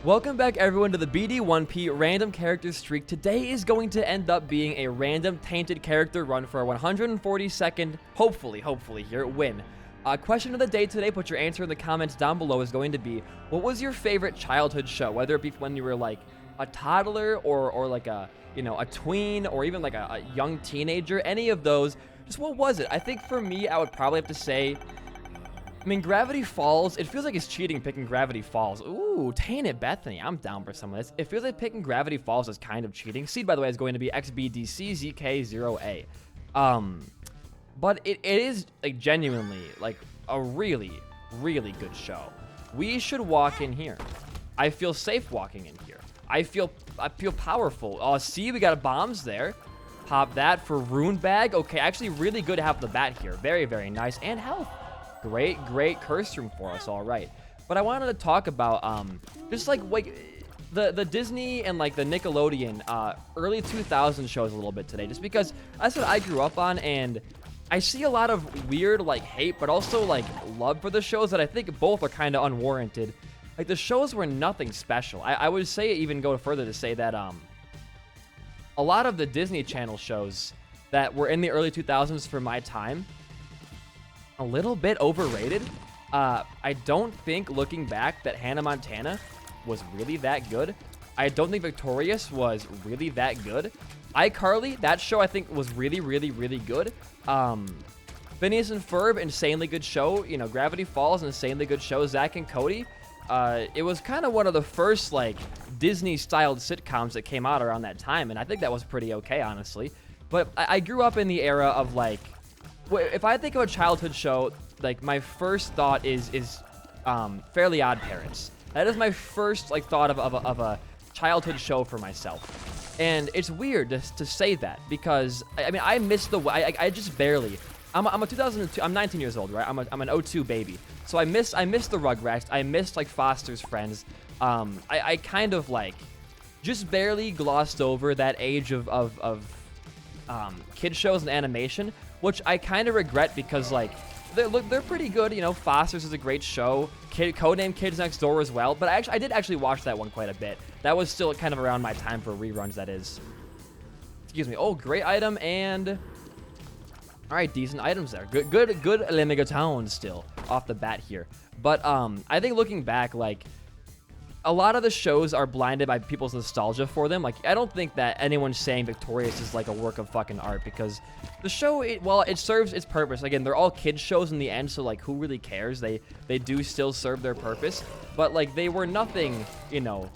Welcome back everyone to the BD1P random character streak. Today is going to end up being a random tainted character run for a 140-second, hopefully here, win. Question of the day today, put your answer in the comments down below, is going to be, what was your favorite childhood show? Whether it be when you were like a toddler or like a tween or even like a young teenager, any of those, just what was it? I think for me, I would probably have to say, Gravity Falls, it feels like it's cheating picking Gravity Falls. Ooh, Tainted Bethany, I'm down for some of this. It feels like picking Gravity Falls is kind of cheating. Seed, by the way, is going to be XBDCZK0A. But it is, like, genuinely, like, a really, really good show. We should walk in here. I feel safe walking in here. I feel powerful. Oh, see, we got bombs there. Pop that for Rune Bag. Okay, actually really good to have the bat here. Very, very nice. And health. Great curse room for us, all right. But I wanted to talk about just like the Disney and like the Nickelodeon early 2000s shows a little bit today, just because that's what I grew up on, and I see a lot of weird like hate, but also like love for the shows that I think both are kind of unwarranted. Like the shows were nothing special. I would say even go further to say that a lot of the Disney Channel shows that were in the early 2000s for my time, a little bit overrated. I don't think, looking back, that Hannah Montana was really that good. I don't think Victorious was really that good. iCarly, that show I think was really good. Phineas and Ferb, insanely good show. You know, Gravity Falls, insanely good show. Zack and Cody, it was kind of one of the first like Disney-styled sitcoms that came out around that time, and I think that was pretty okay, honestly. But I grew up in the era of like, if I think of a childhood show, like my first thought is Fairly Odd Parents. That is my first like thought of a childhood show for myself, and it's weird to say that because I mean I miss I just barely. I'm a 2002. I'm 19 years old, right? I'm an 02 baby, so I miss the Rugrats. I miss like Foster's Friends. I kind of like just barely glossed over that age of kid shows and animation, which I kind of regret because like they're pretty good. You know, Foster's is a great show. Codename Kids Next Door as well. But I did actually watch that one quite a bit. That was still kind of around my time for reruns. That is. Excuse me. Oh, great item and all right, decent items there. Good Lemigatown still off the bat here. But I think looking back, like, a lot of the shows are blinded by people's nostalgia for them. Like, I don't think that anyone's saying Victorious is like a work of fucking art, because the show, while it serves its purpose, again, they're all kids shows in the end, so like who really cares? They do still serve their purpose, but like they were nothing, you know,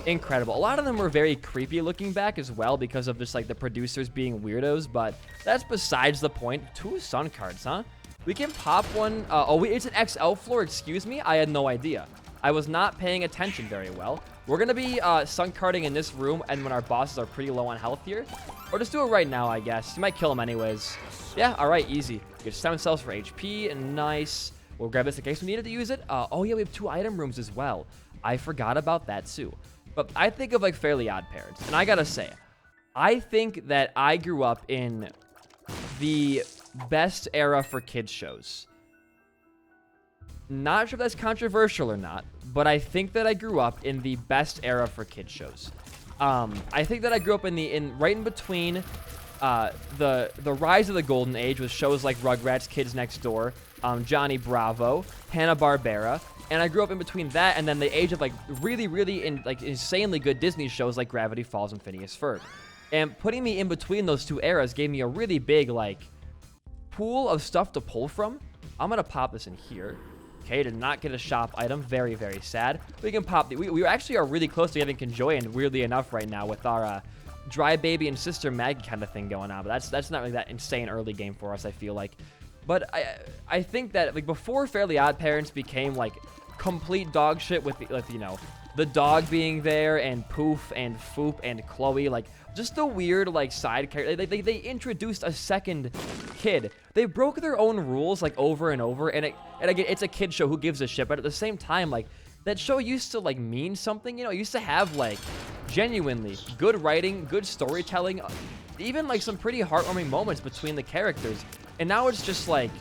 incredible. A lot of them were very creepy looking back as well because of just like the producers being weirdos, but that's besides the point. 2 sun cards, huh? We can pop one. It's an XL floor, excuse me. I had no idea. I was not paying attention very well. We're going to be sun carding in this room, and when our bosses are pretty low on health here. Or just do it right now, I guess. You might kill them anyways. Yeah, all right, easy. Get 7 cells for HP, and nice. We'll grab this in case we needed to use it. Oh, yeah, we have 2 item rooms as well. I forgot about that, too. But I think of, like, Fairly Odd Parents. And I got to say, I think that I grew up in the best era for kids shows. Not sure if that's controversial or not, but I think that I grew up in the best era for kids shows. I think that I grew up right in between the rise of the golden age with shows like Rugrats, Kids Next Door, Johnny Bravo, Hanna-Barbera, and I grew up in between that and then the age of like really insanely good Disney shows like Gravity Falls and Phineas Ferb. And putting me in between those 2 eras gave me a really big like pool of stuff to pull from. I'm gonna pop this in here. Okay, did not get a shop item. Very, very sad. We can pop we actually are really close to getting Conjoy, weirdly enough, right now with our Dry Baby and Sister Maggie kind of thing going on. But that's not really that insane early game for us, I feel like. But I think that like before Fairly Odd Parents became like complete dog shit with you know, the dog being there and Poof and Foop and Chloe, like just the weird like side character. They introduced a second kid. They broke their own rules like over and over, and again, it's a kid show, who gives a shit? But at the same time, like that show used to like mean something, you know. It used to have like genuinely good writing, good storytelling, even like some pretty heartwarming moments between the characters. And now it's just like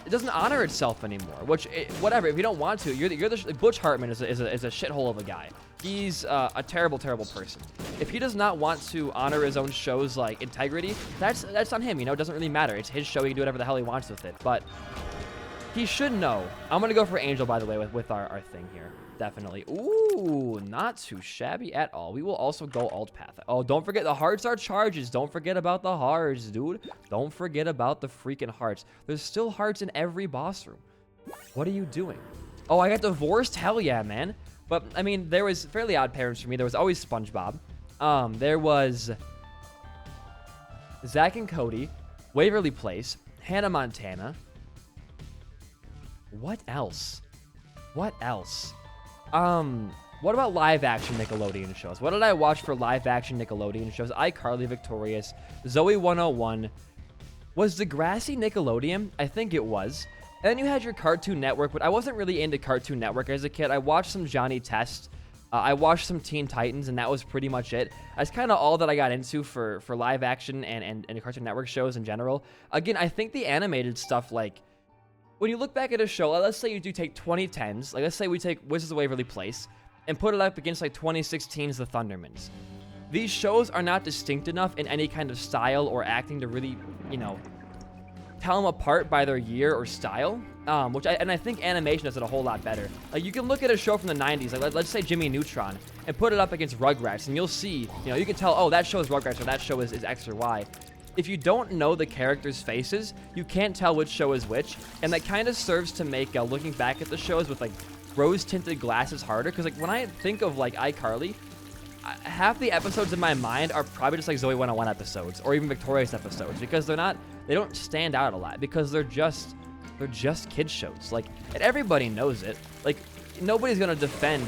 it doesn't honor itself anymore. Which, whatever. If you don't want to, Butch Hartman is a shithole of a guy. He's a terrible, terrible person. If he does not want to honor his own show's like integrity, that's on him. You know, it doesn't really matter. It's his show. He can do whatever the hell he wants with it. But he should know. I'm gonna go for Angel, by the way, with our thing here. Definitely. Ooh, not too shabby at all. We will also go alt path. Oh, don't forget the hearts are charges. Don't forget about the hearts, dude. Don't forget about the freaking hearts. There's still hearts in every boss room. What are you doing? Oh, I got divorced? Hell yeah, man. But, I mean, there was Fairly Odd Parents for me. There was always SpongeBob. There was Zack and Cody, Waverly Place, Hannah Montana. What else? What else? What about live action Nickelodeon shows? What did I watch for live action Nickelodeon shows? iCarly, Victorious, Zoe 101. Was Degrassi Nickelodeon? I think it was. And then you had your Cartoon Network, but I wasn't really into Cartoon Network as a kid. I watched some Johnny Test. I watched some Teen Titans, and that was pretty much it. That's kind of all that I got into for live action and Cartoon Network shows in general. Again, I think the animated stuff, like, when you look back at a show, let's say you do take 2010s, like let's say we take Wizards of Waverly Place, and put it up against like 2016's The Thundermans. These shows are not distinct enough in any kind of style or acting to really, you know, tell them apart by their year or style, I think animation does it a whole lot better. Like, you can look at a show from the 90s, like let's say Jimmy Neutron, and put it up against Rugrats, and you'll see, you know, you can tell, oh, that show is Rugrats, or that show is X or Y. If you don't know the characters' faces, you can't tell which show is which, and that kind of serves to make looking back at the shows with like rose-tinted glasses harder. Because like when I think of like iCarly, half the episodes in my mind are probably just like Zoe 101 episodes or even Victorious episodes, because they don't stand out a lot because they're just kids shows. Like, and everybody knows it. Like, nobody's gonna defend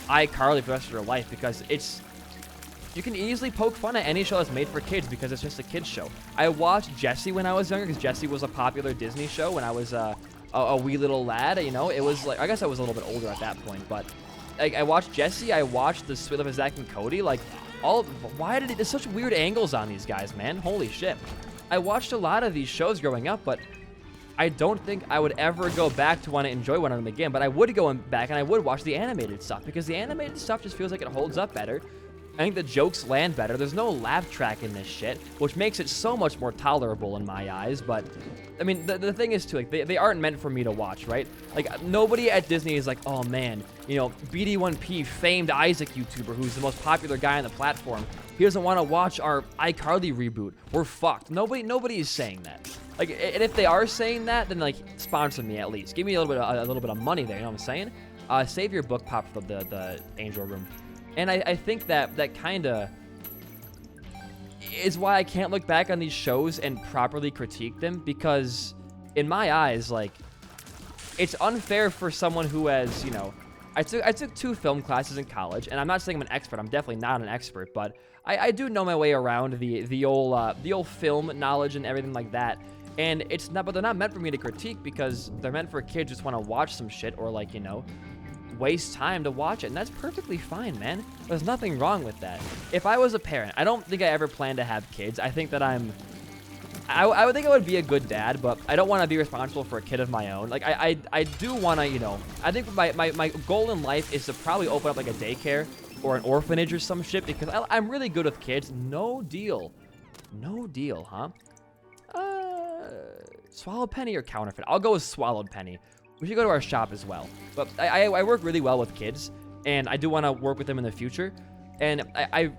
iCarly for the rest of their life because you can easily poke fun at any show that's made for kids because it's just a kids show. I watched Jessie when I was younger because Jessie was a popular Disney show when I was a wee little lad. You know, it was like, I guess I was a little bit older at that point, but like, I watched Jessie. I watched The Sweet Life of Zack and Cody. Like, there's such weird angles on these guys, man. Holy shit. I watched a lot of these shows growing up, but I don't think I would ever go back to want to enjoy one of them again. But I would go back and I would watch the animated stuff because the animated stuff just feels like it holds up better. I think the jokes land better. There's no laugh track in this shit, which makes it so much more tolerable in my eyes. But, I mean, the thing is, too, like, they aren't meant for me to watch, right? Like, nobody at Disney is like, oh, man, you know, BD1P, famed Isaac YouTuber, who's the most popular guy on the platform, he doesn't want to watch our iCarly reboot. We're fucked. Nobody is saying that. Like, and if they are saying that, then, like, sponsor me at least. Give me a little bit of money there, you know what I'm saying? Save your book pop for the Angel Room. And I think that kind of is why I can't look back on these shows and properly critique them, because in my eyes, like, it's unfair for someone who has, you know, I took 2 film classes in college, and I'm not saying I'm an expert. I'm definitely not an expert, but I do know my way around the old film knowledge and everything like that. And but they're not meant for me to critique because they're meant for kids who just want to watch some shit or, like, you know, waste time to watch it, and that's perfectly fine, man. There's nothing wrong with that. If I was a parent, I don't think I ever plan to have kids. I think that I would think I would be a good dad, but I don't want to be responsible for a kid of my own. Like, I do want to, you know, I think my goal in life is to probably open up like a daycare or an orphanage or some shit, because I'm really good with kids. No deal, huh? Swallowed Penny or Counterfeit? I'll go with Swallowed Penny. We should go to our shop as well. But I work really well with kids, and I do want to work with them in the future. And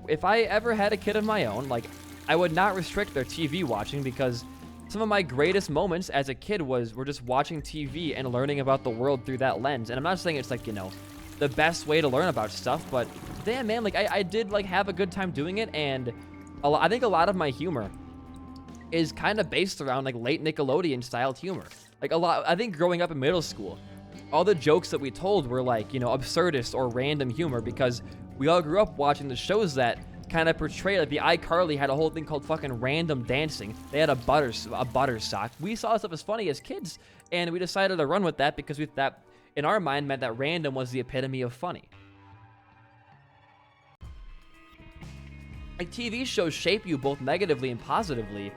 if I ever had a kid of my own, like, I would not restrict their TV watching, because some of my greatest moments as a kid were just watching TV and learning about the world through that lens. And I'm not saying it's, like, you know, the best way to learn about stuff, but damn, man, like, I did, like, have a good time doing it. And I think a lot of my humor is kind of based around, like, late Nickelodeon styled humor. Like, I think growing up in middle school, all the jokes that we told were, like, you know, absurdist or random humor, because we all grew up watching the shows that kind of portray, like, the iCarly had a whole thing called fucking random dancing. They had a butter sock. We saw stuff as funny as kids, and we decided to run with that because that, in our mind, meant that random was the epitome of funny. Like, TV shows shape you both negatively and positively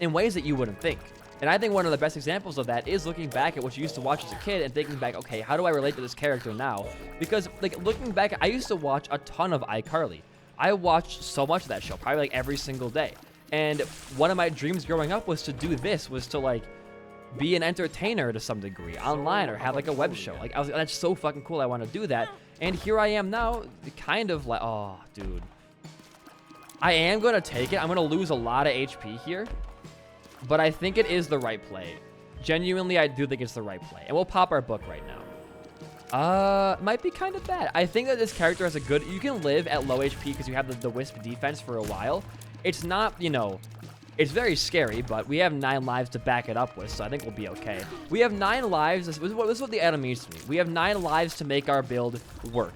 in ways that you wouldn't think. And I think one of the best examples of that is looking back at what you used to watch as a kid and thinking back, okay, how do I relate to this character now? Because, like, looking back, I used to watch a ton of iCarly. I watched so much of that show, probably, like, every single day. And one of my dreams growing up was to do this, was to, like, be an entertainer to some degree online or have, like, a web show. Like, that's so fucking cool. I want to do that. And here I am now, kind of like, oh, dude. I am going to take it. I'm going to lose a lot of HP here. But I think it is the right play. Genuinely, I do think it's the right play. And we'll pop our book right now. Might be kind of bad. I think that this character has a good... You can live at low HP because you have the Wisp defense for a while. It's not, you know... It's very scary, but we have 9 lives to back it up with, so I think we'll be okay. We have 9 lives. This is what the item means to me. We have 9 lives to make our build work.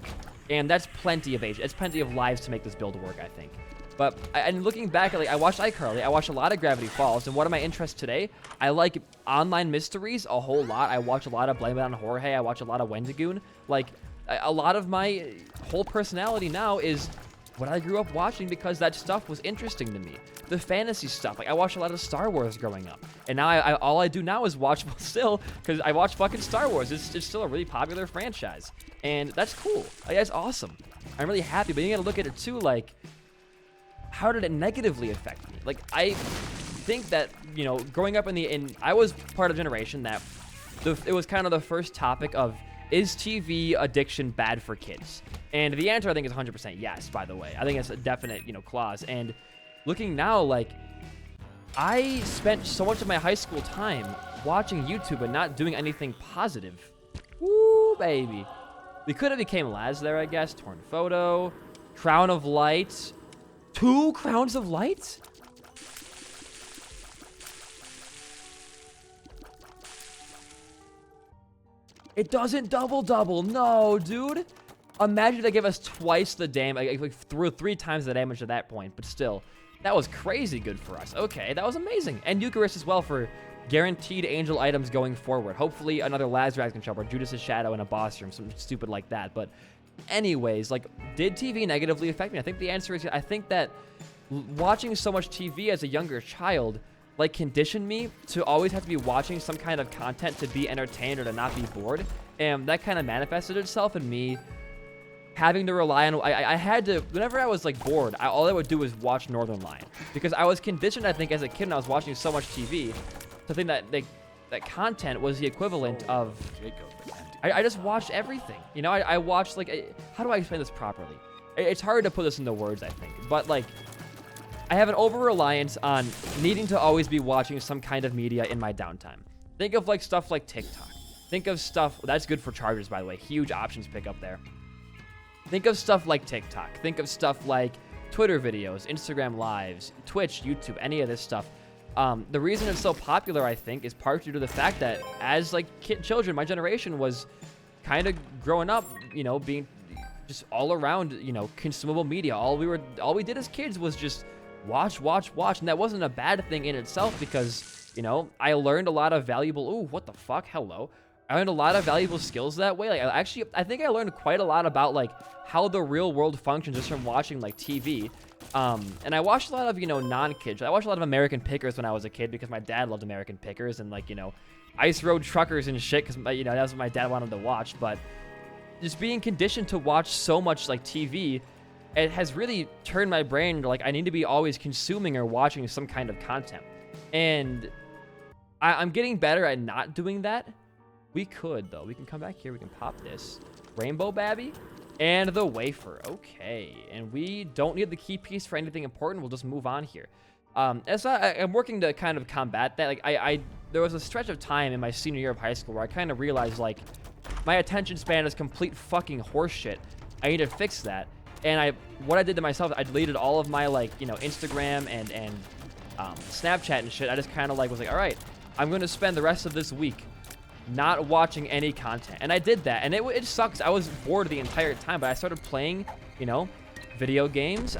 And that's plenty of HP. It's plenty of lives to make this build work, I think. But, and looking back, like, I watched iCarly, I watched a lot of Gravity Falls, and what are my interests today? I like online mysteries a whole lot. I watch a lot of Blame It on Jorge, I watch a lot of Wendigoon. Like, a lot of my whole personality now is what I grew up watching because that stuff was interesting to me. The fantasy stuff, like, I watched a lot of Star Wars growing up. And now, all I do now is watch, still, because I watch fucking Star Wars. It's still a really popular franchise. And that's cool. Like, that's awesome. I'm really happy, but you gotta look at it too, like... How did it negatively affect me? Like, I think that, you know, growing up I was part of a generation that it was kind of the first topic of, is TV addiction bad for kids? And the answer, I think, is 100% yes, by the way. I think it's a definite, you know, clause. And looking now, like, I spent so much of my high school time watching YouTube and not doing anything positive. Woo, baby. We could have became Laz there, I guess. Torn photo. Crown of Light. 2 crowns of light? It doesn't double. No, dude. Imagine they give us twice the damage, like threw 3 times the damage at that point, but still, that was crazy good for us. Okay, that was amazing. And Eucharist as well for guaranteed angel items going forward. Hopefully another Lazarus control or Judas' Shadow in a boss room, something stupid like that, but anyways, like, did TV negatively affect me? I think the answer is, I think that watching so much TV as a younger child, like, conditioned me to always have to be watching some kind of content to be entertained or to not be bored. And that kind of manifested itself in me having to rely on, I had to, whenever I was, like, bored, all I would do was watch Northern Lion. Because I was conditioned, I think, as a kid when I was watching so much TV, to think that, that content was the equivalent of... I just watched everything. You know, I watched, like, how do I explain this properly? It's hard to put this into words, I think. But, like, I have an over-reliance on needing to always be watching some kind of media in my downtime. Think of, like, stuff like TikTok. Think of stuff... That's good for chargers, by the way. Huge options pick up there. Think of stuff like TikTok. Think of stuff like Twitter videos, Instagram lives, Twitch, YouTube, any of this stuff. The reason it's so popular, I think, is partly due to the fact that as, like, children, my generation was kind of growing up, you know, being just all around, you know, consumable media. All we did as kids was just watch. And that wasn't a bad thing in itself because, you know, I learned a lot of valuable, ooh, what the fuck? Hello. I learned a lot of valuable skills that way. Like, I think I learned quite a lot about, like, how the real world functions just from watching, like, TV. And I watched a lot of, you know, non-kids. I watched a lot of American Pickers when I was a kid because my dad loved American Pickers and, like, you know, Ice Road Truckers and shit because, you know, that's what my dad wanted to watch. But just being conditioned to watch so much, like, TV, it has really turned my brain to, like, I need to be always consuming or watching some kind of content. And I'm getting better at not doing that. We could, though. We can come back here. We can pop this. Rainbow Babby. And the wafer. Okay. And we don't need the key piece for anything important. We'll just move on here. I'm working to kind of combat that. Like, there was a stretch of time in my senior year of high school where I kind of realized, like, my attention span is complete fucking horseshit. I need to fix that. And what I did to myself, I deleted all of my, like, you know, Instagram and Snapchat and shit. I just kind of, like, was like, all right, I'm going to spend the rest of this week not watching any content. And I did that. And it sucks. I was bored the entire time, but I started playing, you know, video games.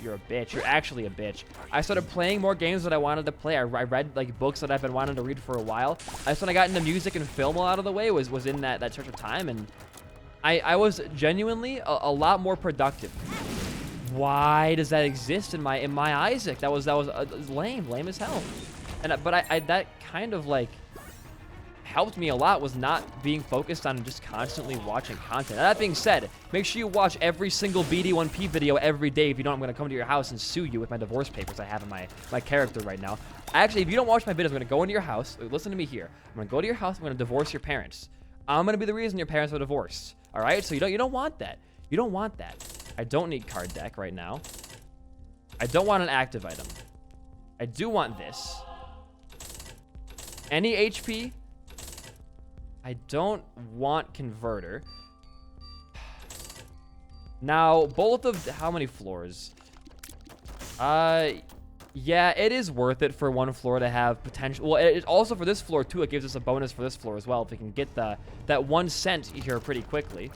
You're a bitch. You're actually a bitch. I started playing more games that I wanted to play. I read, like, books that I've been wanting to read for a while. That's when I got into music and film a lot of the way, was in that stretch of time. And I was genuinely a lot more productive. Why does that exist in my Isaac? That was lame as hell. But I that kind of like helped me a lot, was not being focused on just constantly watching content. Now, that being said, make sure you watch every single BD1P video every day. If you don't, I'm going to come to your house and sue you with my divorce papers I have in my character right now. Actually, if you don't watch my videos, I'm going to go into your house. Listen to me here. I'm going to go to your house. I'm going to divorce your parents. I'm going to be the reason your parents are divorced. All right? So you don't want that. You don't want that. I don't need card deck right now. I don't want an active item. I do want this. Any HP? I don't want converter. Now, both of how many floors? Yeah, it is worth it for one floor to have potential. Well, it also for this floor too. It gives us a bonus for this floor as well if we can get that 1 cent here pretty quickly.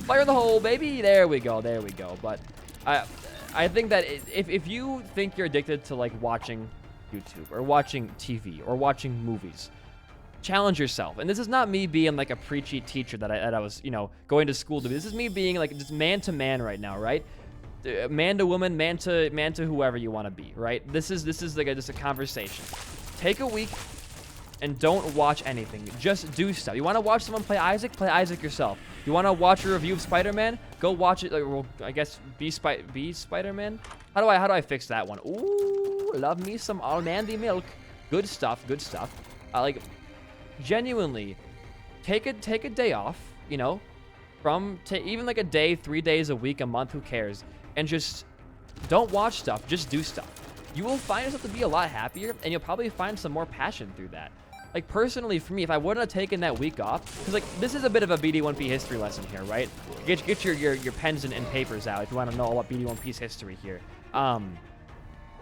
Fire the hole, baby. There we go. There we go. But I think that if you think you're addicted to like watching YouTube or watching TV or watching movies, challenge yourself. And this is not me being like a preachy teacher that I was, you know, going to school to be. This is me being like just man to man right now, right? Man to woman, man to whoever you want to be, right? This is like just a conversation. Take a week and don't watch anything. Just do stuff. You want to watch someone play Isaac? Play Isaac yourself. You want to watch a review of Spider-Man? Go watch it. Well, I guess be Spider-Man. How do I fix that one? Ooh, love me some almond milk. Good stuff. Good stuff. Like, genuinely, take a day off. You know, from even like a day, 3 days a week, a month. Who cares? And just don't watch stuff. Just do stuff. You will find yourself to be a lot happier, and you'll probably find some more passion through that. Like, personally, for me, if I wouldn't have taken that week off, because, like, this is a bit of a BD1P history lesson here, right? Get your pens and papers out if you want to know about BD1P's history here.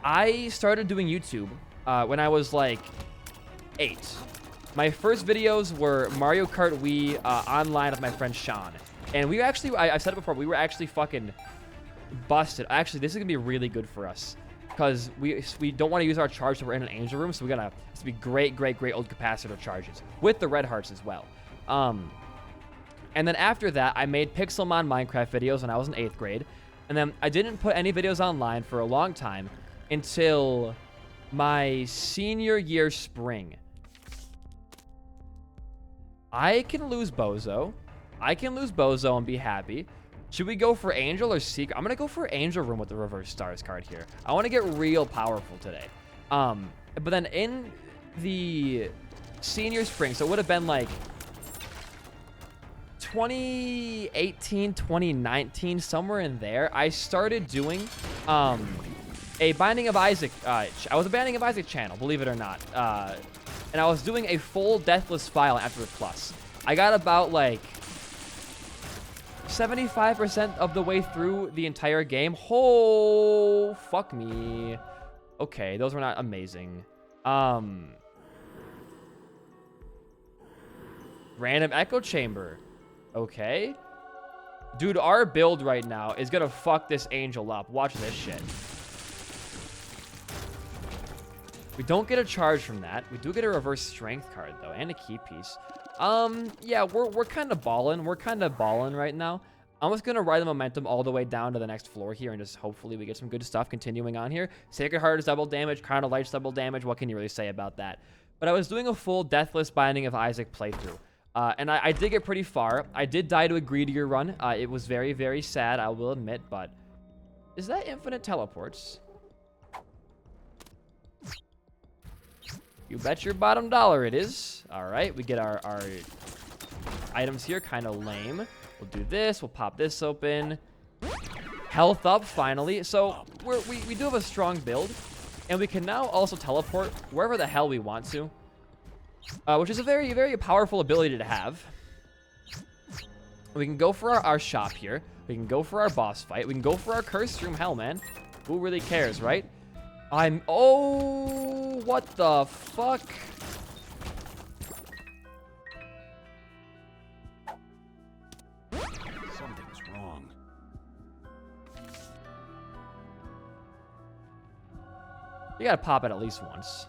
I started doing YouTube when I was, like, 8. My first videos were Mario Kart Wii online with my friend Sean. And we were actually, I've said it before, we were actually fucking busted. Actually, this is going to be really good for us, because we don't want to use our charge so we're in an angel room, so we're gonna this be great old capacitor charges with the red hearts as well. And then after that, I made Pixelmon Minecraft videos when I was in 8th grade, and then I didn't put any videos online for a long time until my senior year spring. I can lose Bozo and be happy. Should we go for Angel or Secret? I'm going to go for Angel Room with the Reverse Stars card here. I want to get real powerful today. But then in the senior spring, so it would have been like 2018, 2019, somewhere in there, I started doing a Binding of Isaac. I was a Binding of Isaac channel, believe it or not. And I was doing a full Deathless file after the plus. I got about like 75% of the way through the entire game. Oh, fuck me. Okay, those were not amazing. Random Echo Chamber. Okay. Dude, our build right now is gonna fuck this angel up. Watch this shit. We don't get a charge from that. We do get a reverse strength card, though, and a key piece. Yeah, we're kind of balling. We're kind of balling right now. I'm just going to ride the momentum all the way down to the next floor here, and just hopefully we get some good stuff continuing on here. Sacred Heart is double damage. Crown of Light's double damage. What can you really say about that? But I was doing a full Deathless Binding of Isaac playthrough, and I did get pretty far. I did die to a greedier run. It was very, very sad, I will admit, but is that infinite teleports? You bet your bottom dollar it is. All right, we get our items here, kind of lame. We'll do this. We'll pop this open. Health up, finally. So we do have a strong build, and we can now also teleport wherever the hell we want to, which is a very, very powerful ability to have. We can go for our shop here. We can go for our boss fight. We can go for our cursed room. Hell, man. Who really cares, right? Oh, what the fuck? Something's wrong. You gotta pop it at least once.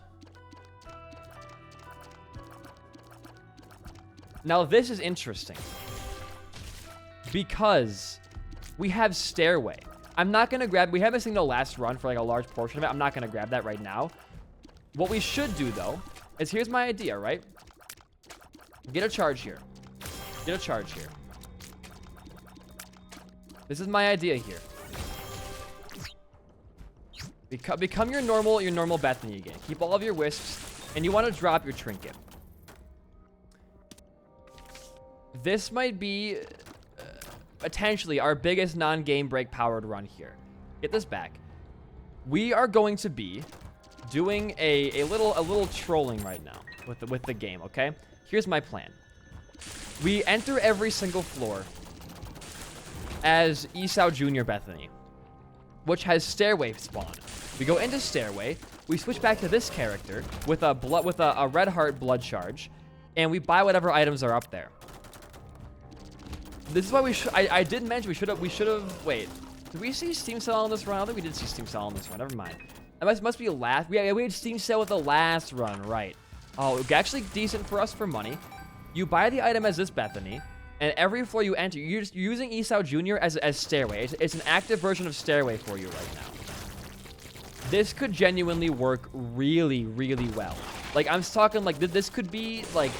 Now this is interesting, because we have Stairway. I'm not going to grab... We haven't seen the last run for like a large portion of it. I'm not going to grab that right now. What we should do, though, is here's my idea, right? Get a charge here. Get a charge here. This is my idea here. Become your normal Bethany again. Keep all of your wisps, and you want to drop your trinket. This might be potentially our biggest non-game break powered run here. Get this back. We are going to be doing a little trolling right now with the game. Okay. Here's my plan. We enter every single floor as Esau Jr. Bethany, which has Stairway spawn. We go into Stairway. We switch back to this character with a red heart blood charge, and we buy whatever items are up there. This is why we should. I did mention we should have. Wait, did we see Steam Sale on this run? I don't think we did see Steam Sale on this run. Never mind. That must be last. We had Steam Sale with the last run, right? Oh, actually decent for us for money. You buy the item as this Bethany, and every floor you enter, you're using Esau Jr. as Stairway. It's an active version of Stairway for you right now. This could genuinely work really, really well. Like, I'm talking like this could be like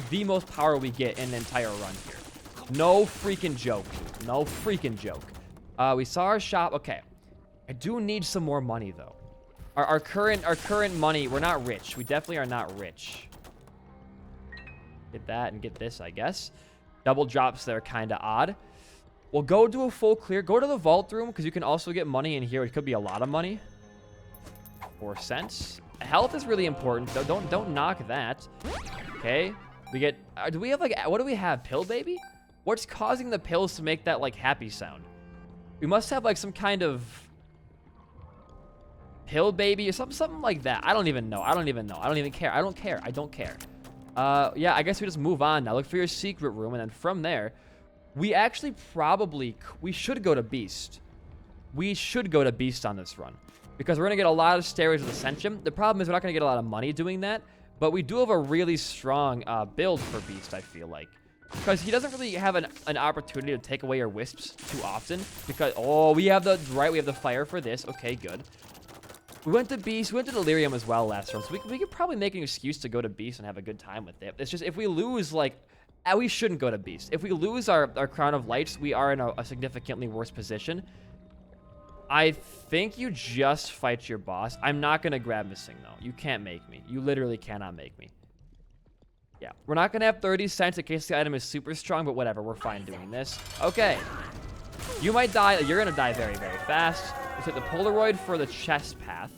the most power we get in the entire run here. No freaking joke, dude. No freaking joke. We saw our shop. Okay. I do need some more money, though. Our current money, we're not rich. We definitely are not rich. Get that and get this, I guess. Double drops there, kind of odd. We'll go do a full clear. Go to the vault room, because you can also get money in here. It could be a lot of money. 4 cents. Health is really important, though. Don't knock that. Okay. We get... do we have, like... What do we have? Pill baby? What's causing the pills to make that, like, happy sound? We must have, like, some kind of... pill baby or something like that. I don't even know. I don't even care. I don't care. Yeah, I guess we just move on now. Look for your secret room, and then from there, we actually we should go to Beast. We should go to Beast on this run, because we're going to get a lot of Stairways with Ascension. The problem is we're not going to get a lot of money doing that, but we do have a really strong build for Beast, I feel like. Because he doesn't really have an opportunity to take away your wisps too often. Because, oh, we have the fire for this. Okay, good. We went to Beast. We went to Delirium as well last round. So we could probably make an excuse to go to Beast and have a good time with it. It's just, if we lose, like, we shouldn't go to Beast. If we lose our Crown of Lights, we are in a significantly worse position. I think you just fight your boss. I'm not going to grab missing, though. You can't make me. You literally cannot make me. Yeah, we're not going to have 30 cents in case the item is super strong, but whatever. We're fine doing this. Okay. You might die. You're going to die very, very fast. Let's hit the Polaroid for the chest path.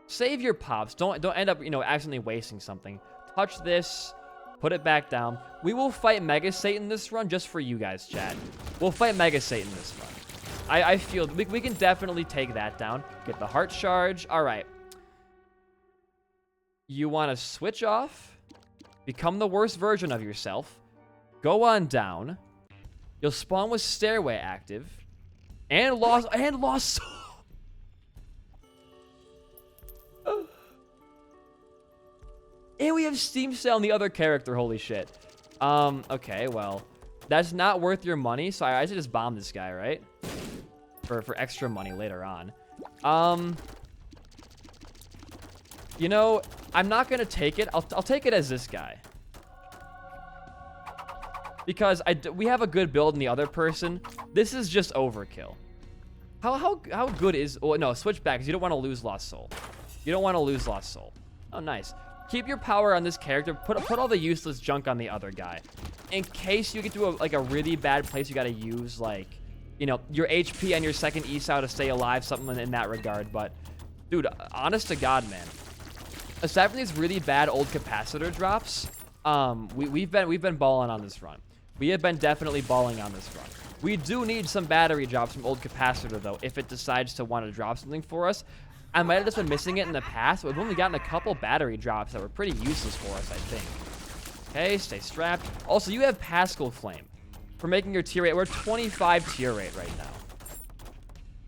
Save your pops. Don't end up, accidentally wasting something. Touch this. Put it back down. We will fight Mega Satan this run just for you guys, chat. We'll fight Mega Satan this run. I feel we can definitely take that down. Get the heart charge. All right. You want to switch off, become the worst version of yourself, go on down. You'll spawn with Stairway active, and lost soul. And we have Steam Sale on the other character. Holy shit. Okay, well, that's not worth your money, so I should just bomb this guy, right? For extra money later on. I'm not gonna take it. I'll take it as this guy, because we have a good build in the other person. This is just overkill. How good is? Oh no, switch back, because you don't want to lose Lost Soul. You don't want to lose Lost Soul. Oh, nice. Keep your power on this character. Put all the useless junk on the other guy. In case you get to a really bad place, you got to use, like, your HP and your second Esau to stay alive, something in that regard. But, dude, honest to God, man. Aside from these really bad old capacitor drops, we've been balling on this run. We have been definitely balling on this run. We do need some battery drops from old capacitor, though, if it decides to want to drop something for us. I might have just been missing it in the past, but we've only gotten a couple battery drops that were pretty useless for us, I think. Okay, stay strapped. Also, you have Pascal Flame for making your tier rate. We're 25 tier rate right now.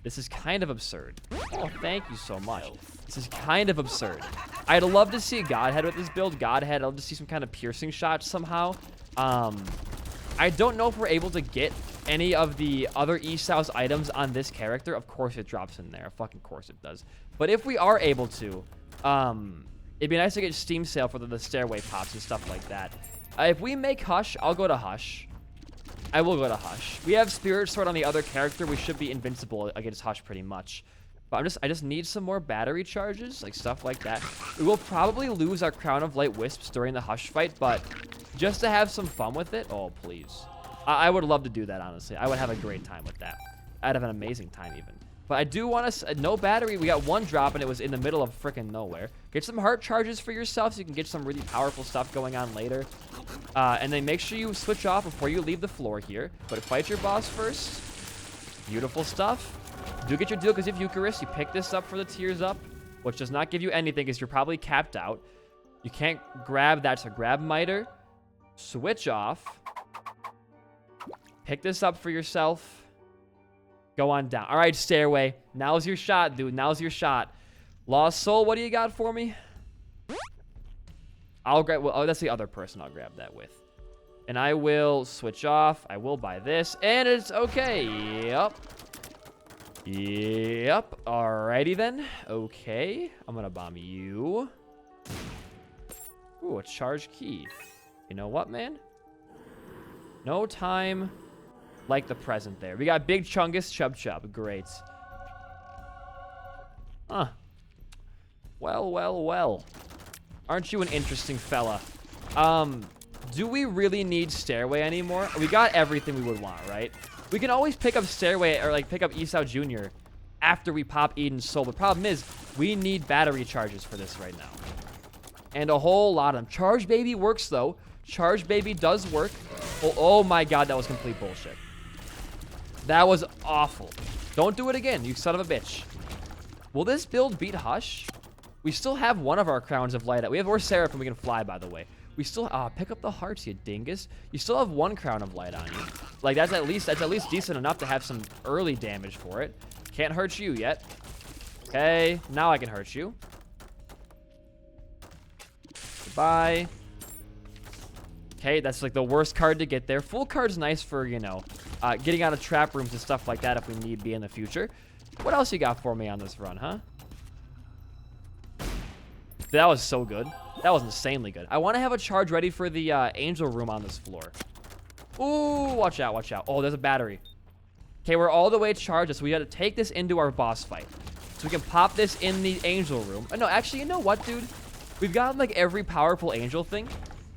This is kind of absurd. Oh, thank you so much. This is kind of absurd. I'd love to see Godhead with this build. Godhead, I'd love to see some kind of piercing shot somehow. I don't know if we're able to get any of the other Esau's items on this character, of course it drops in there. Of fucking course it does. But if we are able to, it'd be nice to get Steam sale for the Stairway pops and stuff like that. If we make Hush, I'll go to Hush. I will go to Hush. We have Spirit Sword on the other character. We should be invincible against Hush pretty much. But I just need some more battery charges, like stuff like that. We will probably lose our Crown of Light Wisps during the Hush fight, but just to have some fun with it, oh, please. I would love to do that, honestly. I would have a great time with that. I'd have an amazing time, even. But I do want to... No battery. We got one drop, and it was in the middle of freaking nowhere. Get some heart charges for yourself so you can get some really powerful stuff going on later. And then make sure you switch off before you leave the floor here. But fight your boss first. Beautiful stuff. Do get your deal because if Eucharist, you pick this up for the Tears Up, which does not give you anything because you're probably capped out. You can't grab that, so grab Miter. Switch off. Pick this up for yourself. Go on down. All right, Stairway. Now's your shot, dude. Now's your shot. Lost Soul, what do you got for me? I'll grab... Well, oh, that's the other person I'll grab that with. And I will switch off. I will buy this. And it's okay. Yep. Yep. Alrighty then. Okay. I'm going to bomb you. Ooh, a charge key. You know what, man? No time like the present there. We got Big Chungus Chub Chub. Great. Huh. Well, well, well. Aren't you an interesting fella? Do we really need Stairway anymore? We got everything we would want, right? We can always pick up Stairway or like pick up Esau Jr. after we pop Eden's Soul. The problem is we need battery charges for this right now. And a whole lot of them. Charge Baby works though. Charge Baby does work. Oh my god, that was complete bullshit. That was awful. Don't do it again, you son of a bitch. Will this build beat Hush? We still have one of our Crowns of Light. We have or Seraphim, we can fly, by the way. We still pick up the hearts, you dingus. You still have one Crown of Light on you. Like that's at least decent enough to have some early damage for it. Can't hurt you yet. Okay, now I can hurt you. Goodbye. Okay, that's like the worst card to get there. Full card's nice for, you know, getting out of trap rooms and stuff like that if we need be in the future. What else you got for me on this run, huh? That was so good. That was insanely good. I want to have a charge ready for the angel room on this floor. Ooh, watch out, watch out. Oh, there's a battery. Okay, we're all the way charged, so we got to take this into our boss fight. So we can pop this in the angel room. No, actually, you know what, dude? We've gotten, like, every powerful angel thing.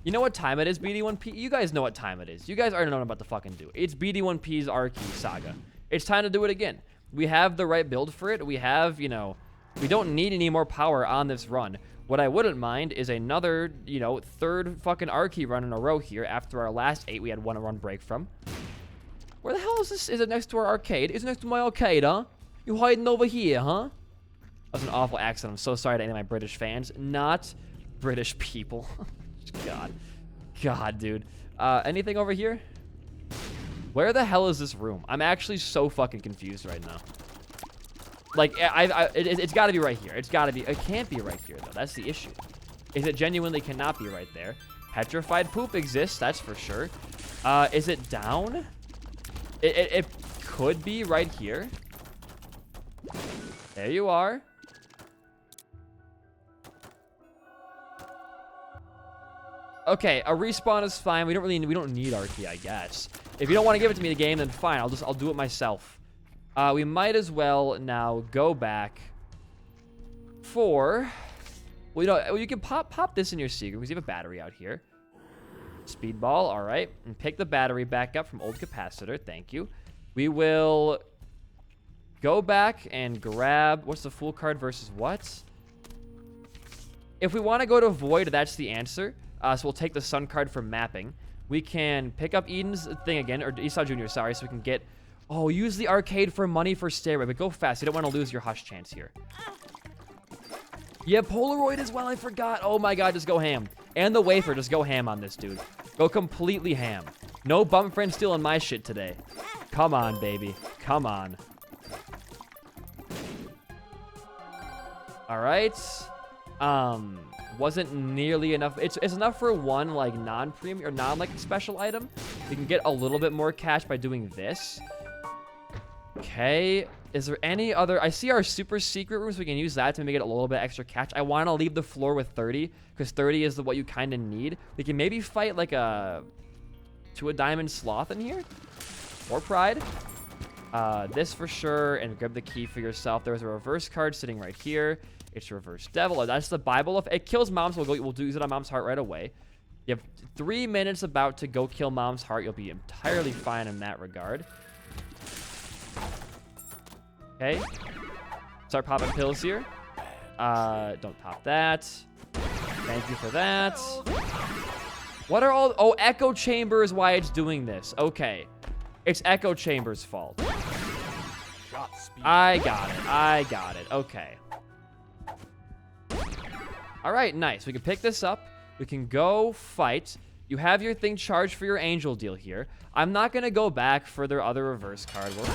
You know what time it is, BD1P? You guys know what time it is. You guys already know what I'm about to fucking do. It's BD1P's Archy Saga. It's time to do it again. We have the right build for it. We have, you know, we don't need any more power on this run. What I wouldn't mind is another, you know, third fucking Archy run in a row here after our last 8 we had one run break from. Where the hell is this? Is it next to our arcade? Is it next to my arcade, huh? You hiding over here, huh? That was an awful accent. I'm so sorry to any of my British fans. Not British people. God. God, dude. Anything over here? Where the hell is this room? I'm actually so fucking confused right now. Like, it's got to be right here. It's got to be. It can't be right here, though. That's the issue. Is it genuinely cannot be right there? Petrified poop exists, that's for sure. Is it down? It could be right here. There you are. Okay, a respawn is fine. We don't need Archy, I guess. If you don't want to give it to me the game, then fine. I'll do it myself. We might as well now go back for... Well, you know, you can pop this in your secret because you have a battery out here. Speedball, all right. And pick the battery back up from old capacitor. Thank you. We will go back and grab... What's the full card versus what? If we want to go to Void, that's the answer. So we'll take the Sun card for mapping. We can pick up Eden's thing again, or Esau Jr., sorry, so we can get... Oh, use the arcade for money for Stairway, but go fast. You don't want to lose your Hush chance here. Yeah, Polaroid as well, I forgot. Oh my god, just go ham. And the wafer, just go ham on this, dude. Go completely ham. No bum friend stealing my shit today. Come on, baby. Come on. Alright. Wasn't nearly enough. It's enough for one, like, non-premium or non-like special item. We can get a little bit more cash by doing this. Okay. Is there any other... I see our super secret rooms. We can use that to maybe get a little bit extra cash. I want to leave the floor with 30 because 30 is what you kind of need. We can maybe fight like a diamond sloth in here. Or pride. This for sure. And grab the key for yourself. There's a reverse card sitting right here. It's reverse devil. That's the Bible. If it kills moms, we'll use it on mom's heart right away. You have 3 minutes about to go kill mom's heart. You'll be entirely fine in that regard. Okay. Start popping pills here. Don't pop that. Thank you for that. What are all... Oh, echo chamber is why it's doing this. Okay. It's echo chamber's fault. I got it. Okay. All right, nice. We can pick this up. We can go fight. You have your thing charged for your angel deal here. I'm not going to go back for their other reverse card. We'll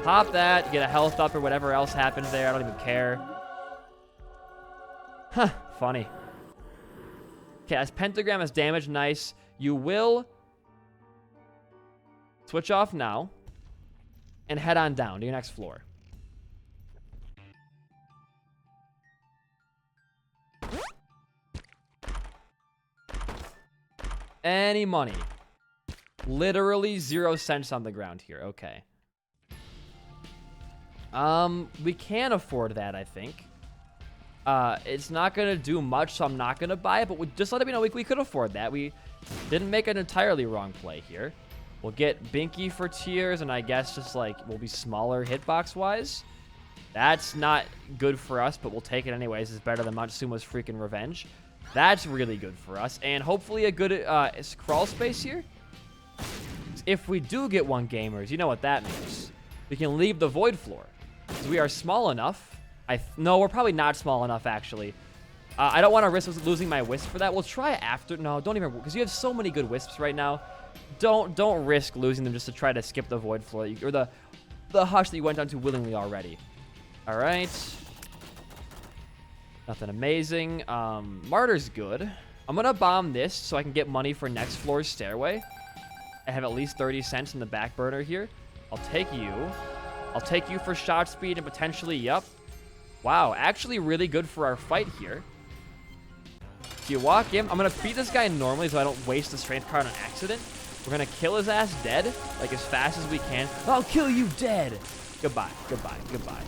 pop that, get a health up or whatever else happens there. I don't even care. Huh, funny. Okay, as pentagram as damage, nice. You will switch off now and head on down to your next floor. Any money. Literally 0 cents on the ground here. Okay. We can afford that, I think. It's not going to do much, so I'm not going to buy it. But just let me know we could afford that. We didn't make an entirely wrong play here. We'll get Binky for tiers, and I guess just, like, we'll be smaller hitbox-wise. That's not good for us, but we'll take it anyways. It's better than Matsuma's freaking revenge. That's really good for us. And hopefully a good crawl space here. If we do get one gamers, you know what that means. We can leave the void floor. So we are small enough. No, we're probably not small enough, actually. I don't want to risk losing my wisp for that. We'll try after. No, don't even, because you have so many good wisps right now. Don't risk losing them just to try to skip the void floor. Or the hush that you went down to willingly already. All right. Nothing amazing. Martyr's good. I'm going to bomb this so I can get money for next floor's stairway. I have at least 30 cents in the back burner here. I'll take you. I'll take you for shot speed and potentially, yep. Wow, actually really good for our fight here. So you walk in. I'm going to beat this guy normally so I don't waste the strength card on accident. We're going to kill his ass dead, like as fast as we can. I'll kill you dead. Goodbye, goodbye, goodbye.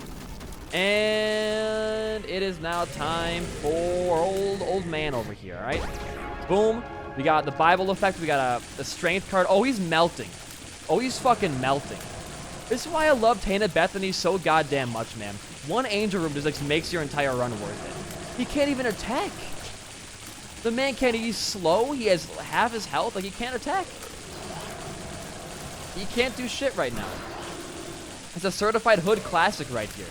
And it is now time for old man over here, all right? Boom. We got the Bible effect. We got a strength card. Oh, he's melting. Oh, he's fucking melting. This is why I love Tainted Bethany so goddamn much, man. One angel room just like makes your entire run worth it. He can't even attack. The man can't. He's slow. He has half his health. Like, he can't attack. He can't do shit right now. It's a certified hood classic right here.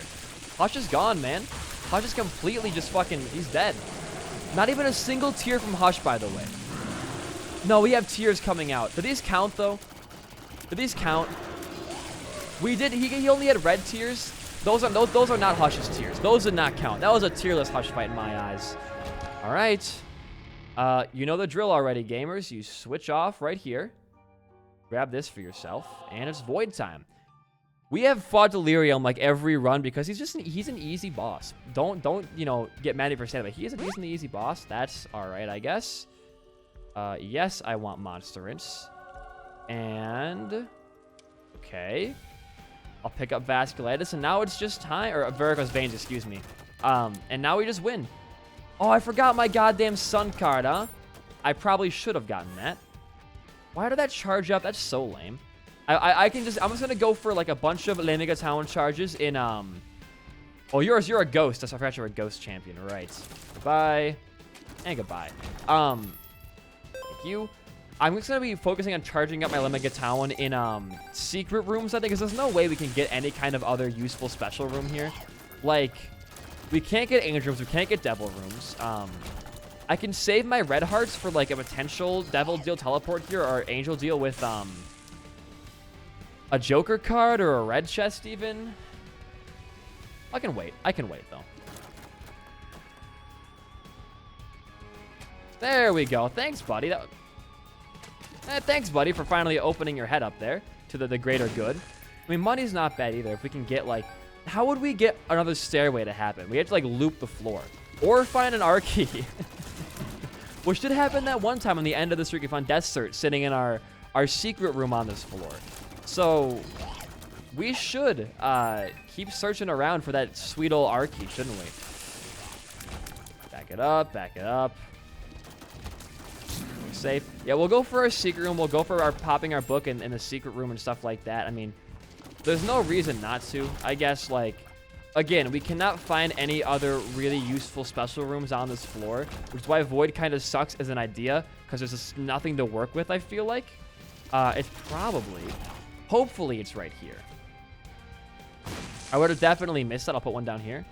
Hush is gone, man. Hush is completely just fucking... He's dead. Not even a single tear from Hush, by the way. No, we have tears coming out. Do these count, though? Do these count? We did... He only had red tears. Those are not Hush's tears. Those did not count. That was a tearless Hush fight in my eyes. All right. You know the drill already, gamers. You switch off right here. Grab this for yourself. And it's void time. We have fought Delirium like every run because he's an easy boss. Don't you know, get mad at %, but he's an easy boss. That's all right, I guess. Yes, I want Monsterance. And okay. I'll pick up Vasculitis, and now it's just time, or Varicose Veins, excuse me. And now we just win. Oh, I forgot my goddamn Sun card, huh? I probably should have gotten that. Why did that charge up? That's so lame. I'm just gonna go for like a bunch of Lemiga Town charges in Oh, you're a ghost. I forgot you're a ghost champion, right? Goodbye. And goodbye. Thank you. I'm just gonna be focusing on charging up my Lemiga Town in secret rooms, I think, because there's no way we can get any kind of other useful special room here. Like, we can't get angel rooms, we can't get devil rooms. I can save my red hearts for like a potential devil deal teleport here or angel deal with a Joker card or a red chest even. I can wait. I can wait, though. There we go. Thanks, buddy. Thanks, buddy, for finally opening your head up there to the greater good. I mean, money's not bad either. If we can get, like... How would we get another stairway to happen? We have to, like, loop the floor. Or find an R key. Which did happen that one time on the end of the streak. We found Death Cert sitting in our secret room on this floor. So, we should keep searching around for that sweet old R key, shouldn't we? Back it up, back it up. We're safe. Yeah, we'll go for our secret room. We'll go for our popping our book in the secret room and stuff like that. I mean, there's no reason not to. I guess, like, again, we cannot find any other really useful special rooms on this floor, which is why Void kind of sucks as an idea, because there's just nothing to work with, I feel like. It's probably, hopefully it's right here. I would have definitely missed it. I'll put one down here.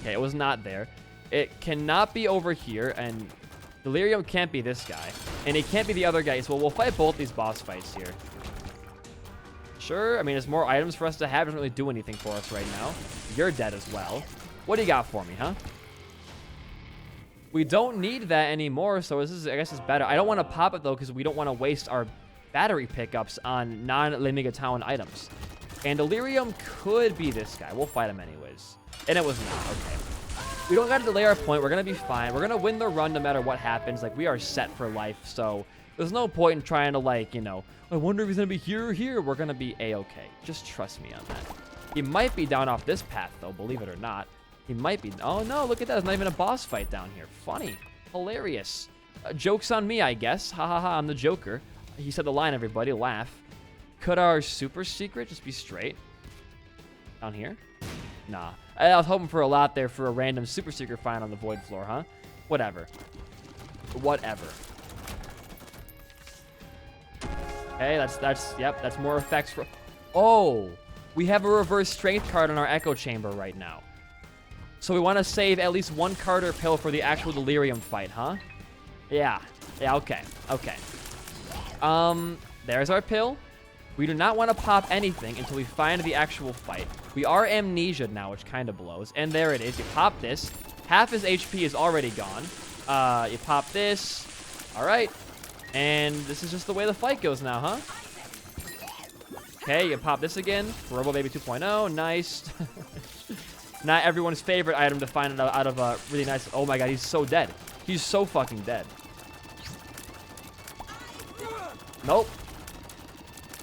Okay, it was not there. It cannot be over here, and Delirium can't be this guy, and it can't be the other guy. So we'll fight both these boss fights here. Sure, I mean, there's more items for us to have. It doesn't really do anything for us right now. You're dead as well. What do you got for me, huh? We don't need that anymore, so this is, I guess it's better. I don't want to pop it, though, because we don't want to waste our battery pickups on non-Limigatawan items. And Delirium could be this guy. We'll fight him anyways. And it was not. Okay. We don't got to delay our point. We're going to be fine. We're going to win the run no matter what happens. Like, we are set for life, so there's no point in trying to, like, you know, I wonder if he's going to be here or here. We're going to be A-okay. Just trust me on that. He might be down off this path, though, believe it or not. He might be. Oh, no, look at that. There's not even a boss fight down here. Funny. Hilarious. Joke's on me, I guess. Ha, ha, ha. I'm the Joker. He said the line, everybody. Laugh. Could our super secret just be straight? Down here? Nah. I was hoping for a lot there for a random super secret find on the void floor, huh? Whatever. Whatever. Okay, that's more effects for... Oh! We have a reverse strength card in our echo chamber right now. So we want to save at least one card or pill for the actual Delirium fight, huh? Yeah. Yeah, okay. Okay. There's our pill. We do not want to pop anything until we find the actual fight. We are amnesiaed now, which kind of blows. And there it is. You pop this. Half his HP is already gone. You pop this. All right. And this is just the way the fight goes now, huh? Okay, you pop this again. Robo Baby 2.0. Nice. Not everyone's favorite item to find out of a really nice... Oh my god, he's so dead. He's so fucking dead. Nope.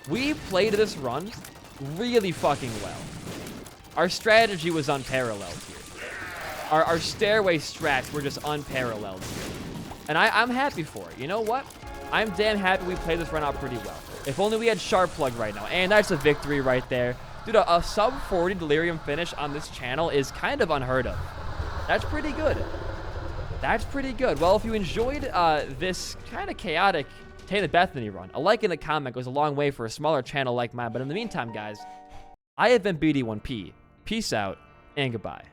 We played this run really fucking well. Our strategy was unparalleled here. Our stairway strats were just unparalleled here. And I'm happy for it. You know what? I'm damn happy we played this run out pretty well. If only we had Sharp Plug right now. And that's a victory right there. Dude, a sub 40 Delirium finish on this channel is kind of unheard of. That's pretty good. That's pretty good. Well, if you enjoyed this kind of chaotic Tainted Bethany run, a like in the comment goes a long way for a smaller channel like mine. But in the meantime, guys, I have been BD1P. Peace out and goodbye.